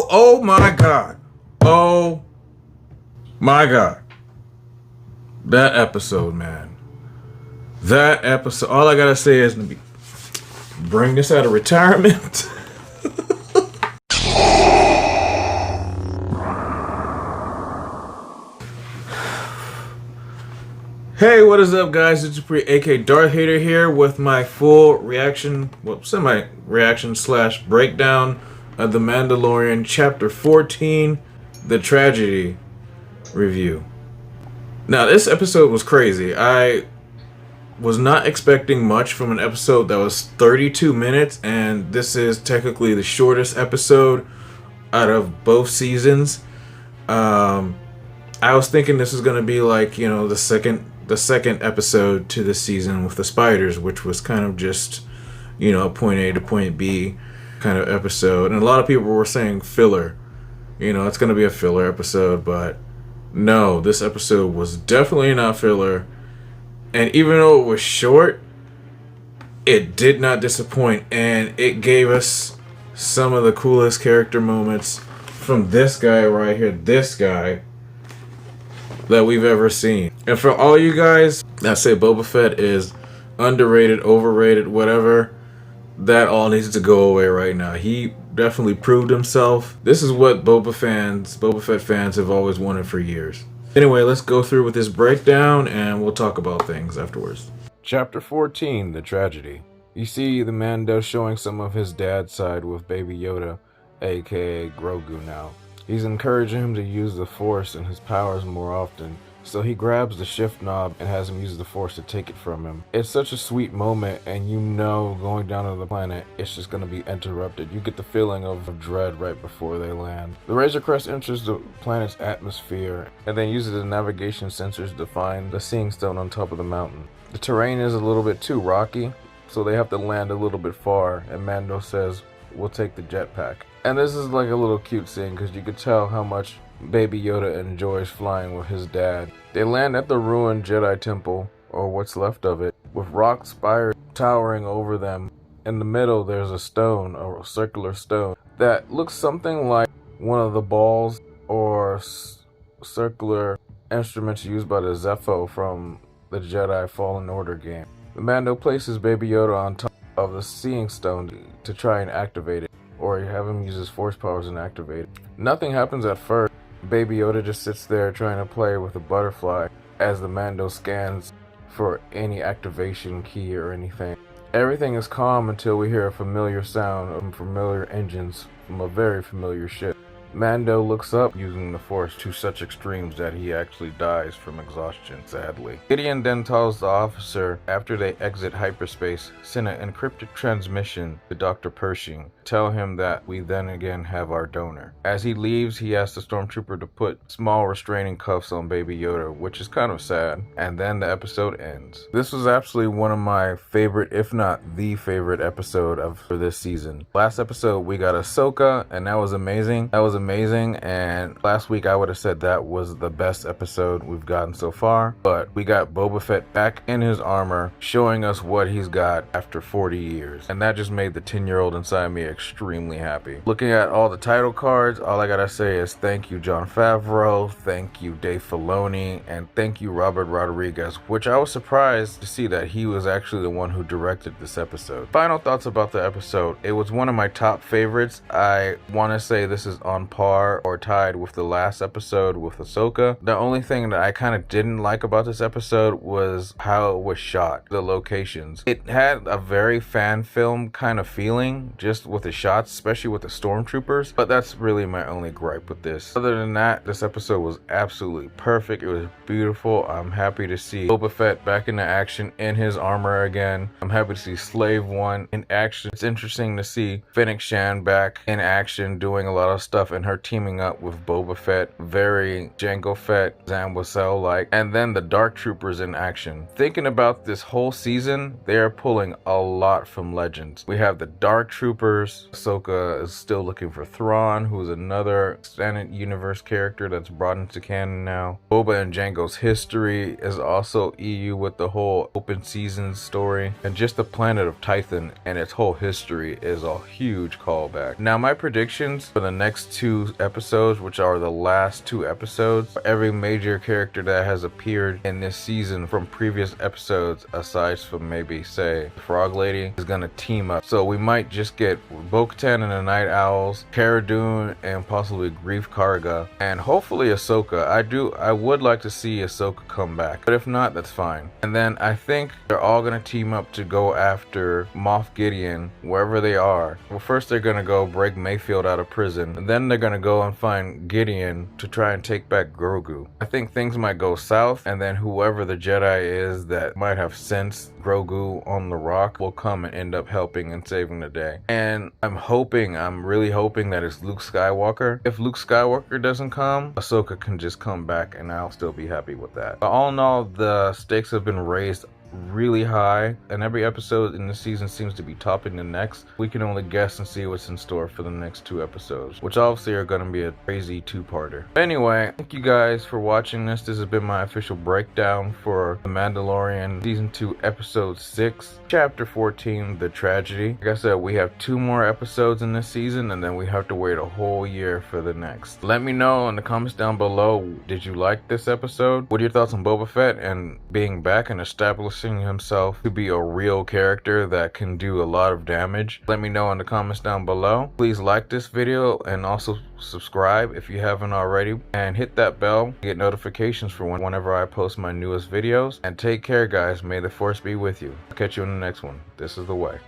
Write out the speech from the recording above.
Oh my God. Oh my God. That episode, man. That episode. All I gotta say is bring this out of retirement. Hey, what is up, guys? It's your aka Darth Hater here with my full reaction, semi-reaction / breakdown of The Mandalorian Chapter 14, The Tragedy review. Now, this episode was crazy. I was not expecting much from an episode that was 32 minutes, and this is technically the shortest episode out of both seasons. I was thinking this was going to be like, the second episode to this season with the spiders, which was kind of just, point A to point B kind of episode. And a lot of people were saying filler. It's going to be a filler episode, but no, this episode was definitely not filler. And even though it was short, it did not disappoint, and it gave us some of the coolest character moments from this guy right here, this guy, that we've ever seen. And for all you guys that say Boba Fett is underrated, overrated, whatever, that all needs to go away right now. He definitely proved himself. This is what Boba Fett fans have always wanted for years. Anyway, let's go through with this breakdown and we'll talk about things afterwards. Chapter 14, The Tragedy. You see the Mando showing some of his dad's side with Baby Yoda, aka Grogu now. He's encouraging him to use the Force and his powers more often, so he grabs the shift knob and has him use the Force to take it from him. It's such a sweet moment, and going down to the planet, it's just going to be interrupted. You get the feeling of dread right before they land. The Razor Crest enters the planet's atmosphere, and then uses the navigation sensors to find the Seeing Stone on top of the mountain. The terrain is a little bit too rocky, so they have to land a little bit far, and Mando says, "We'll take the jetpack." And this is like a little cute scene because you could tell how much Baby Yoda enjoys flying with his dad. They land at the ruined Jedi Temple, or what's left of it, with rock spires towering over them. In the middle there's a stone, a circular stone, that looks something like one of the balls or circular instruments used by the Zepho from the Jedi Fallen Order game. The Mando places Baby Yoda on top of the Seeing Stone to try and activate it, or have him use his Force powers and activate it. Nothing happens at first. Baby Yoda just sits there trying to play with a butterfly as the Mando scans for any activation key or anything. Everything is calm until we hear a familiar sound of familiar engines from a very familiar ship. Mando looks up using the Force to such extremes that he actually dies from exhaustion, sadly. Gideon then tells the officer, after they exit hyperspace, send an encrypted transmission to Dr. Pershing. Tell him that we then again have our donor. As he leaves, he asks the stormtrooper to put small restraining cuffs on Baby Yoda, which is kind of sad. And then the episode ends. This was absolutely one of my favorite, if not the favorite episode for this season. Last episode, we got Ahsoka, and that was amazing. And last week I would have said that was the best episode we've gotten so far, but we got Boba Fett back in his armor, showing us what he's got after 40 years, and that just made the 10-year-old inside me extremely happy. Looking at all the title cards, all I gotta say is thank you Jon Favreau, thank you Dave Filoni, and thank you Robert Rodriguez, which I was surprised to see that he was actually the one who directed this episode. Final thoughts about the episode. It was one of my top favorites. I want to say this is on par or tied with the last episode with Ahsoka. The only thing that I kind of didn't like about this episode was how it was shot, the locations. It had a very fan film kind of feeling just with the shots, especially with the stormtroopers, but that's really my only gripe with this. Other than that, this episode was absolutely perfect. It was beautiful. I'm happy to see Boba Fett back into action in his armor again. I'm happy to see Slave One in action. It's interesting to see Fennec Shand back in action doing a lot of stuff, and her teaming up with Boba Fett, very Jango Fett, Zam Wesell like, and then the Dark Troopers in action. Thinking about this whole season, they are pulling a lot from Legends. We have the Dark Troopers. Ahsoka is still looking for Thrawn, who is another extended universe character that's brought into canon now. Boba and Jango's history is also EU with the whole open seasons story, and just the planet of Tython and its whole history is a huge callback. Now my predictions for the next two 2 episodes, which are the last 2 episodes. Every major character that has appeared in this season from previous episodes, aside from maybe say the Frog Lady, is gonna team up. So we might just get Bo-Katan and the Night Owls, Cara Dune, and possibly Grief Karga, and hopefully Ahsoka. I would like to see Ahsoka come back, but if not, that's fine. And then I think they're all gonna team up to go after Moff Gideon wherever they are. Well, first they're gonna go break Mayfield out of prison, and then they're gonna go and find Gideon to try and take back Grogu. I think things might go south, and then whoever the Jedi is that might have sensed Grogu on the rock will come and end up helping and saving the day. And I'm really hoping that it's Luke Skywalker. If Luke Skywalker doesn't come, Ahsoka can just come back and I'll still be happy with that. But all in all, the stakes have been raised really high, and every episode in this season seems to be topping the next. We can only guess and see what's in store for the next 2 episodes, which obviously are going to be a crazy 2-parter. Anyway, thank you guys for watching this. This has been my official breakdown for The Mandalorian Season 2 Episode 6, Chapter 14, The Tragedy. Like I said, we have 2 more episodes in this season, and then we have to wait a whole year for the next. Let me know in the comments down below, did you like this episode? What are your thoughts on Boba Fett and being back and establishing himself to be a real character that can do a lot of damage? Let me know in the comments down below. Please like this video and also subscribe if you haven't already, and hit that bell to get notifications for whenever I post my newest videos. And take care, guys. May the force be with you. I'll catch you in the next one. This is the way.